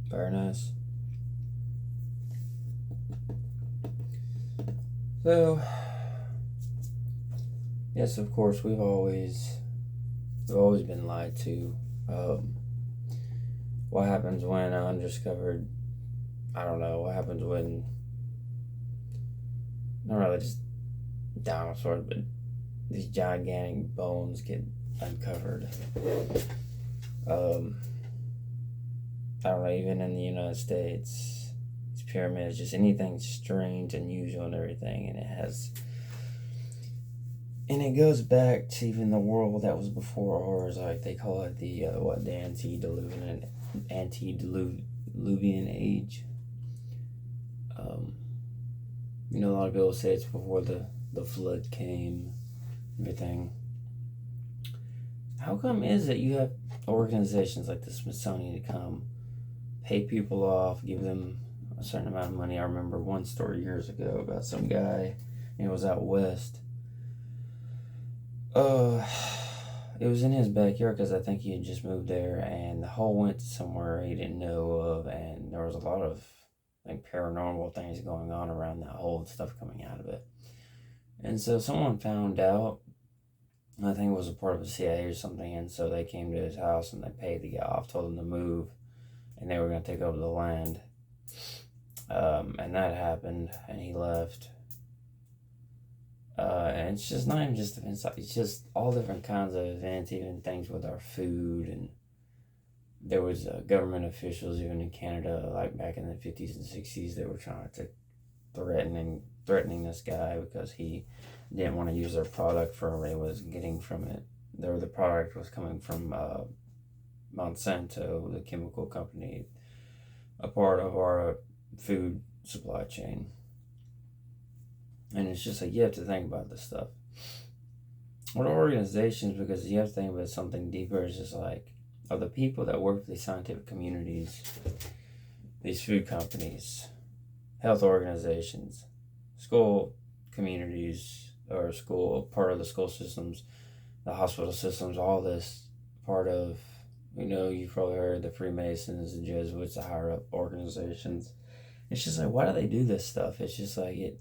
Very nice. So, yes, of course, we've always been lied to. Um, what happens when undiscovered? I don't know. What happens when not really just dinosaurs, but these gigantic bones get uncovered? Um, I don't know. Even in the United States, these pyramids, just anything strange, unusual, and everything, and it goes back to even the world that was before ours. Like they call it the antediluvian age. Um, a lot of people say it's before the flood came, everything. How come is it you have organizations like the Smithsonian to come pay people off, give them a certain amount of money? I remember one story years ago about some guy, and it was out west. Uh, it was in his backyard because I think he had just moved there, and the hole went somewhere he didn't know of, and there was a lot of paranormal things going on around that hole and stuff coming out of it. And so someone found out. I think it was a part of the CIA or something, and so they came to his house and they paid the guy off, told him to move, and they were going to take over the land. And that happened, and he left. And it's just not even just events, it's just all different kinds of events, even things with our food. And there was government officials, even in Canada, like back in the 50s and 60s, they were trying to threatening this guy because he didn't want to use their product for what he was getting from it. The product was coming from Monsanto, the chemical company, a part of our food supply chain. And it's just like you have to think about this stuff. What are organizations? Because you have to think about something deeper. It's just like, are the people that work for these scientific communities, these food companies, health organizations, school communities, or part of the school systems, the hospital systems, all this part of, you've probably heard the Freemasons, the Jesuits, the higher up organizations. It's just like, why do they do this stuff? It's just like it.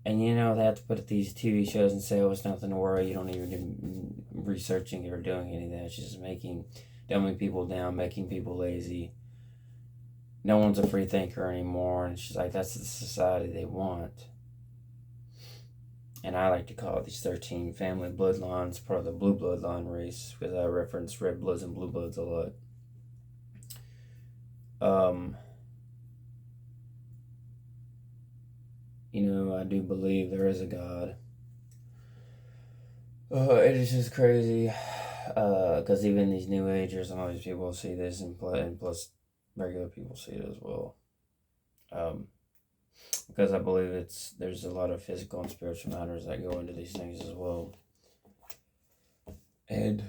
And they have to put these TV shows and say, oh, it's nothing to worry. You don't even do researching or doing anything. It's just dumbing people down, making people lazy. No one's a free thinker anymore. And it's just like, that's the society they want. And I like to call it these 13 family bloodlines, part of the blue bloodline race, because I reference red bloods and blue bloods a lot. I do believe there is a God. It is just crazy, because even these New Agers and all these people see this, and plus regular people see it as well. Because I believe there's a lot of physical and spiritual matters that go into these things as well. And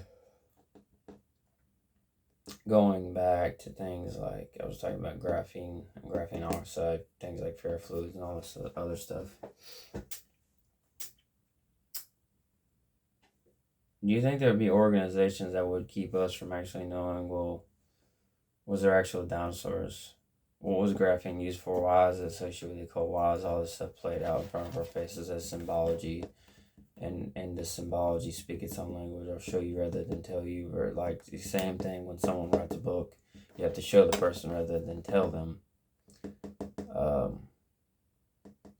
going back to things like I was talking about graphene and graphene oxide, things like ferrofluids and all this other stuff. Do you think there would be organizations that would keep us from actually knowing, well, was there actual dinosaurs? What was graphene used for? Why is it associated with the cold? Why is all this stuff played out in front of our faces as symbology? And the symbology speak its own language. I'll show you rather than tell you. Or like the same thing when someone writes a book, you have to show the person rather than tell them.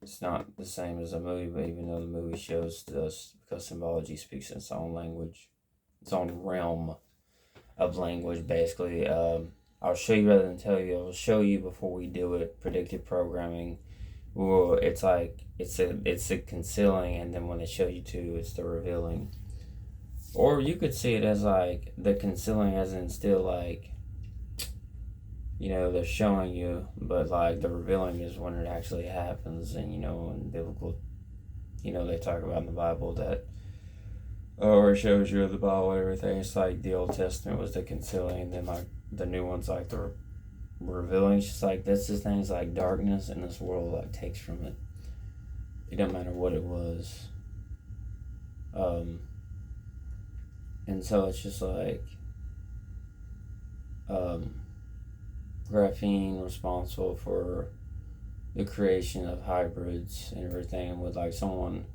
It's not the same as a movie, but even though the movie shows to us, because symbology speaks its own language, its own realm of language, basically. I'll show you rather than tell you. I'll show you before we do it. Predictive programming. Well, it's like it's a concealing, and then when they show you to, it's the revealing. Or you could see it as like the concealing, as in still like, they're showing you, but like the revealing is when it actually happens. And in biblical, they talk about in the Bible that, or it shows you the Bible and everything. It's like the Old Testament was the concealing, and then like the new one's like the revealing. It's just like that's the things like darkness in this world like takes from it. It doesn't matter what it was. And so it's just like, graphene responsible for the creation of hybrids and everything, and with like someone.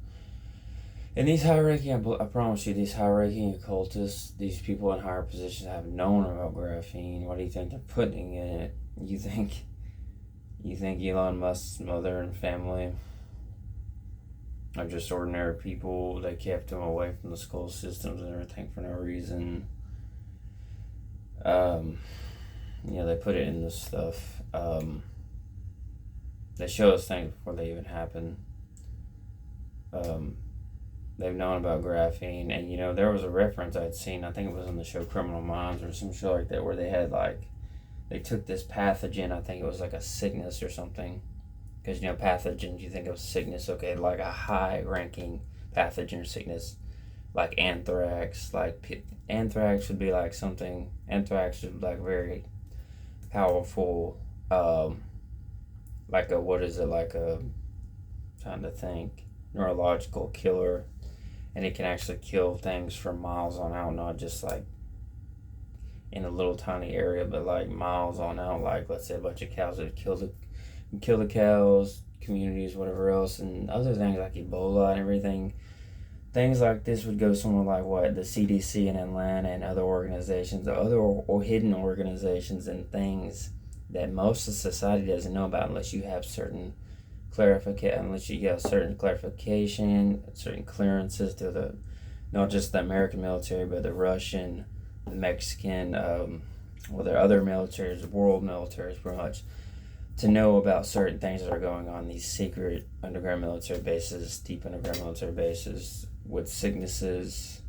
And these high-ranking, I promise you, these high-ranking occultists, these people in higher positions have known about graphene. What do you think they're putting in it? You think Elon Musk's mother and family are just ordinary people? They kept him away from the school systems and everything for no reason. They put it in this stuff. They show us things before they even happen. They've known about graphene, and there was a reference I'd seen, I think it was on the show Criminal Minds or some show like that, where they had they took this pathogen, I think it was like a sickness or something, because pathogens, you think of sickness, okay, like a high ranking pathogen or sickness, like anthrax. Anthrax would be like something, anthrax is like very powerful, trying to think, neurological killer. And it can actually kill things from miles on out, not just like in a little tiny area, but like miles on out. Like, let's say a bunch of cows that kill the cows, communities, whatever else, and other things like Ebola and everything. Things like this would go somewhere like what the CDC in Atlanta and other organizations, or hidden organizations, and things that most of society doesn't know about unless you have certain certain clearances to not just the American military, but the Russian, the Mexican, there are other militaries, world militaries, pretty much, to know about certain things that are going on, these secret underground military bases, deep underground military bases, with sicknesses,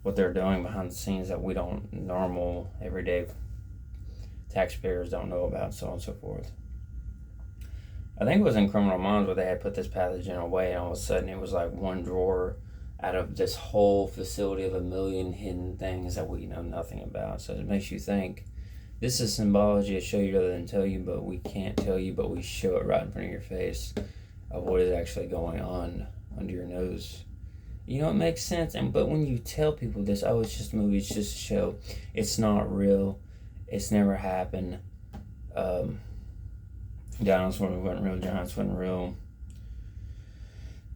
what they're doing behind the scenes that we don't, normal, everyday taxpayers don't know about, so on and so forth. I think it was in Criminal Minds where they had put this pathogen away, and all of a sudden it was like one drawer out of this whole facility of 1 million hidden things that we know nothing about. So it makes you think, this is symbology to show you rather than tell you, but we can't tell you, but we show it right in front of your face of what is actually going on under your nose. It makes sense. But when you tell people this, oh, it's just a movie, it's just a show, it's not real, it's never happened. Dinosaurs weren't real, giants weren't real.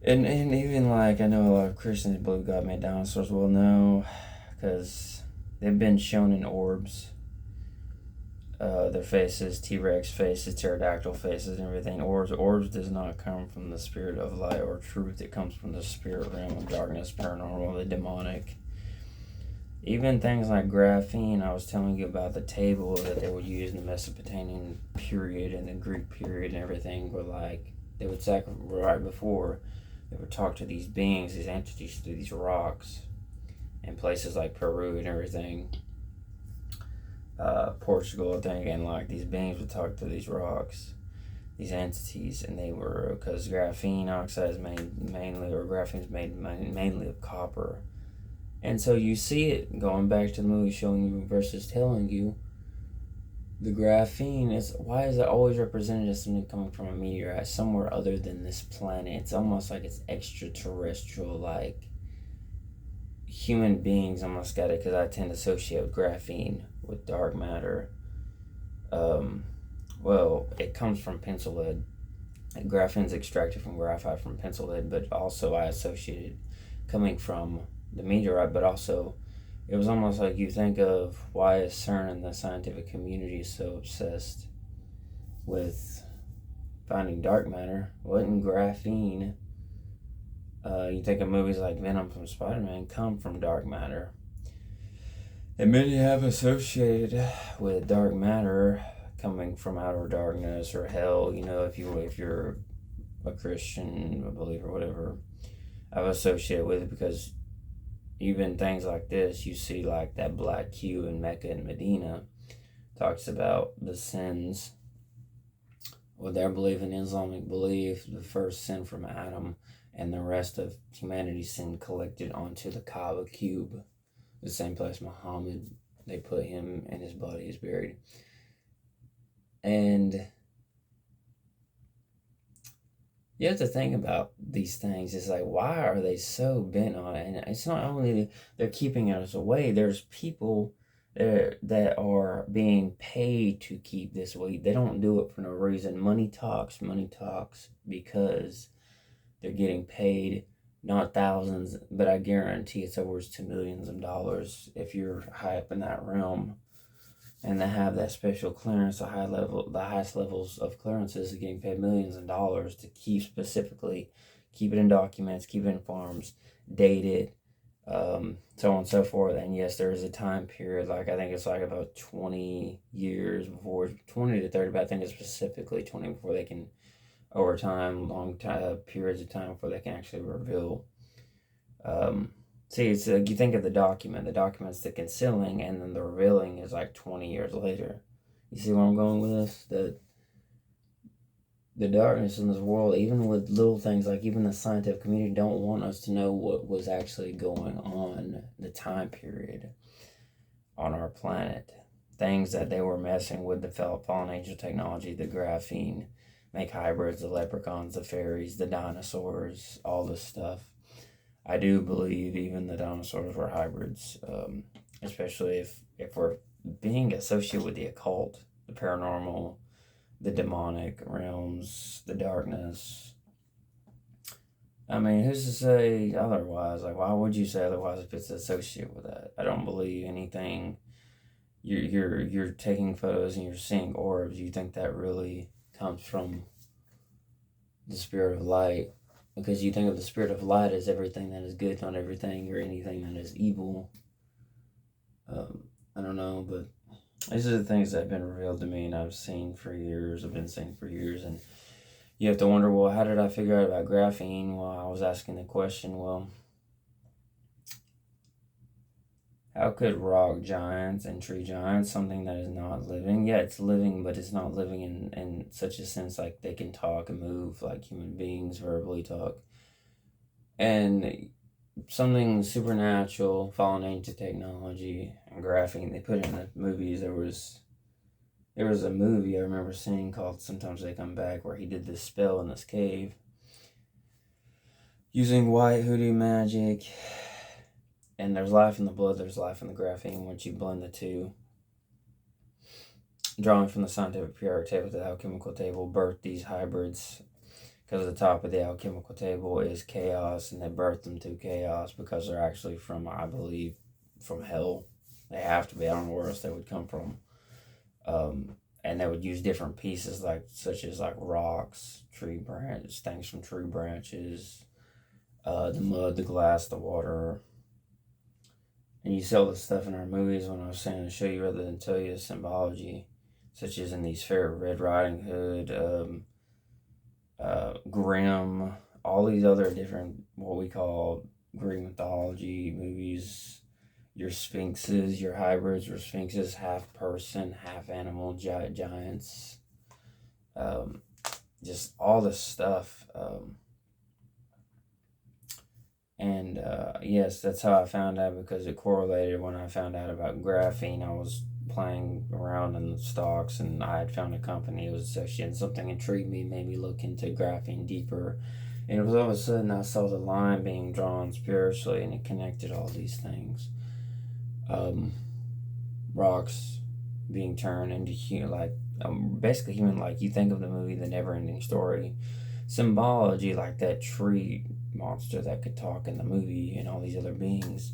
And even I know a lot of Christians believe God made dinosaurs. Well, no, because they've been shown in orbs. Their faces, T-Rex faces, pterodactyl faces, and everything. Orbs does not come from the spirit of light or truth. It comes from the spirit realm of darkness, paranormal, the demonic. Even things like graphene, I was telling you about the table that they would use in the Mesopotamian period and the Greek period and everything, where they would right before they would talk to these beings, these entities through these rocks in places like Peru and everything, Portugal, I think, and these beings would talk to these rocks, these entities, and they were, because graphene oxide is graphene is made mainly of copper. And so you see it going back to the movie showing you versus telling you. The graphene why is it always represented as something coming from a meteorite somewhere other than this planet? It's almost like it's extraterrestrial, like human beings almost got it, because I tend to associate graphene with dark matter. It comes from pencil lead. Graphene is extracted from graphite from pencil lead, but also I associate it coming from the meteorite, but also it was almost like you think of why is CERN and the scientific community is so obsessed with finding dark matter. Wasn't graphene? You think of movies like Venom from Spider-Man come from dark matter. And many have associated with dark matter coming from outer darkness or hell. If you're a Christian, a believer, whatever, I've associated with it, because even things like this, you see like that black Q in Mecca and Medina talks about the sins. With their belief in Islamic belief, the first sin from Adam and the rest of humanity's sin collected onto the Kaaba cube, the same place Muhammad, they put him and his body is buried. And you have to think about these things. It's like, why are they so bent on it? And it's not only they're keeping us away. There's people that are being paid to keep this way. They don't do it for no reason. Money talks because they're getting paid not thousands, but I guarantee it's upwards to millions of dollars if you're high up in that realm. And they have that special clearance, the highest levels of clearances are getting paid millions of dollars to keep it in documents, keep it in forms, date it, so on and so forth. And yes, there is a time period, like I think it's like about 20 years before, 20 to 30, but I think it's specifically 20 before they can, over time, long time periods of time before they can actually reveal. See, it's like you think of the document's the concealing, and then the revealing is like 20 years later. You see where I'm going with this? The darkness in this world, even with little things like even the scientific community, don't want us to know what was actually going on the time period on our planet. Things that they were messing with, the fallen angel technology, the graphene, make hybrids, the leprechauns, the fairies, the dinosaurs, all this stuff. I do believe even the dinosaurs were hybrids, especially if we're being associated with the occult, the paranormal, the demonic realms, the darkness. I mean, who's to say otherwise? Like, why would you say otherwise if it's associated with that? I don't believe anything. You're taking photos and you're seeing orbs. You think that really comes from the spirit of light? Because you think of the spirit of light as everything that is good, not everything or anything that is evil. I don't know, but these are the things that have been revealed to me and I've been seeing for years, and you have to wonder, well, how did I figure out about graphene? Well, I was asking the question, well, how could rock giants and tree giants, something that is not living, yeah, it's living, but it's not living in such a sense like they can talk and move like human beings verbally talk. And something supernatural, fallen angel technology, and graphene, they put it in the movies. There was a movie I remember seeing called Sometimes They Come Back, where he did this spell in this cave using white hoodoo magic. And there's life in the blood, there's life in the graphene once you blend the two. Drawing from the scientific periodic table to the alchemical table, birth these hybrids. Because the top of the alchemical table is chaos, and they birth them through chaos because they're actually from, I believe, from hell. They have to be. I don't know where else they would come from. And they would use different pieces, such as rocks, tree branches, things from tree branches, the mud, the glass, the water. And you see all this stuff in our movies. When I was saying to show you rather than tell you the symbology, such as in these fair Red Riding Hood, Grimm, all these other different what we call Greek mythology movies. Your sphinxes, your hybrids, your sphinxes, half person, half animal, giants, just all this stuff. Yes, that's how I found out, because it correlated when I found out about graphene. I was playing around in the stocks and I had found a company. It was actually, and something intrigued me, made me look into graphene deeper. And it was all of a sudden I saw the line being drawn spiritually, and it connected all these things. Rocks being turned into basically human, like you think of the movie The Never Ending Story. Symbology, like that tree monster that could talk in the movie, and all these other beings.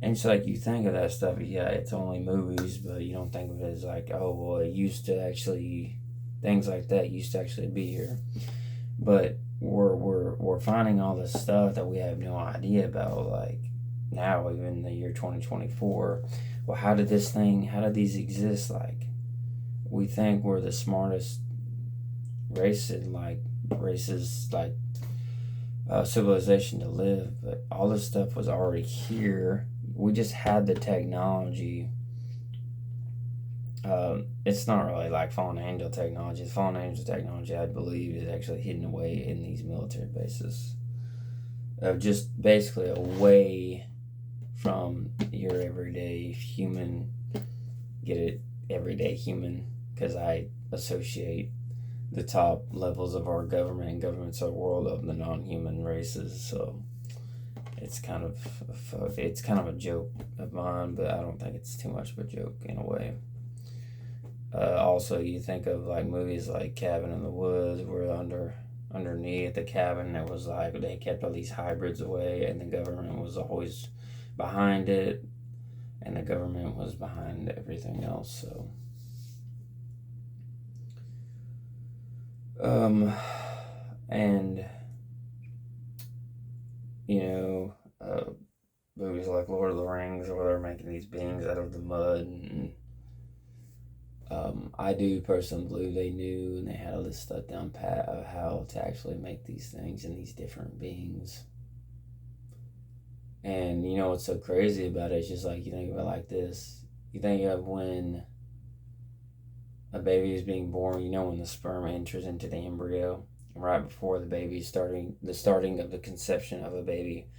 And it's like you think of that stuff, yeah, it's only movies, but you don't think of it as like, oh, well, it used to actually, things like that used to actually be here. But we're finding all this stuff that we have no idea about, like now, even in the year 2024. Well, how did these exist? Like, we think we're the smartest races, civilization to live, but all this stuff was already here. We just had the technology. It's not really like fallen angel technology. The fallen angel technology, I believe, is actually hidden away in these military bases. Just basically away from your everyday human. Get it? Everyday human, because I associate the top levels of our government and governments of the world of the non-human races. So it's kind of a joke of mine, but I don't think it's too much of a joke in a way. Also, you think of like movies like Cabin in the Woods, where underneath the cabin, it was like they kept all these hybrids away, and the government was always behind it, and the government was behind everything else. So, and you know, movies like Lord of the Rings, where they're making these beings out of the mud, and I do personally believe they knew and they had all this stuff down pat of how to actually make these things and these different beings. And you know what's so crazy about it? It's just like you think about it like this. You think of when a baby is being born, you know, when the sperm enters into the embryo, right before the starting of the conception of a baby.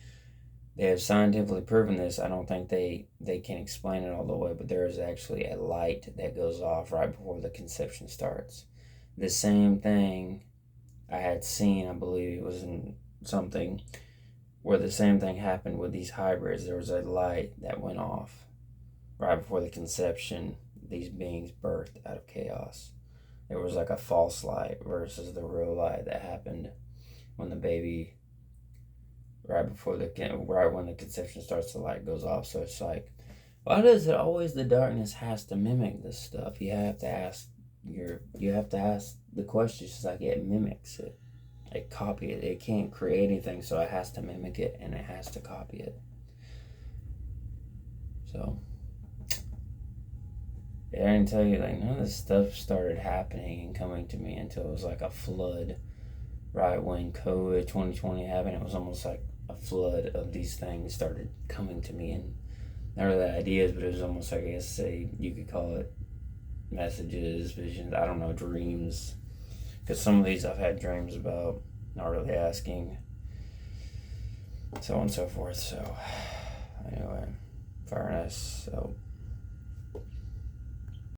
They have scientifically proven this. I don't think they can explain it all the way, but there is actually a light that goes off right before the conception starts. The same thing I had seen, I believe it was in something, where the same thing happened with these hybrids. There was a light that went off right before the conception, these beings birthed out of chaos. It was like a false light versus the real light that happened when the baby, right when the conception starts, the light goes off. So it's like, why does it always the darkness has to mimic this stuff? You have to ask the question. It's like it mimics it. It copy it. It can't create anything, so it has to mimic it and it has to copy it. So yeah, I didn't tell you, like, none of this stuff started happening and coming to me until it was like a flood. Right when COVID 2020 happened, it was almost like a flood of these things started coming to me, and not really ideas, but it was almost like, I guess you could call it messages, visions, I don't know, dreams, because some of these I've had dreams about, not really asking, so on and so forth. So anyway, fairness. So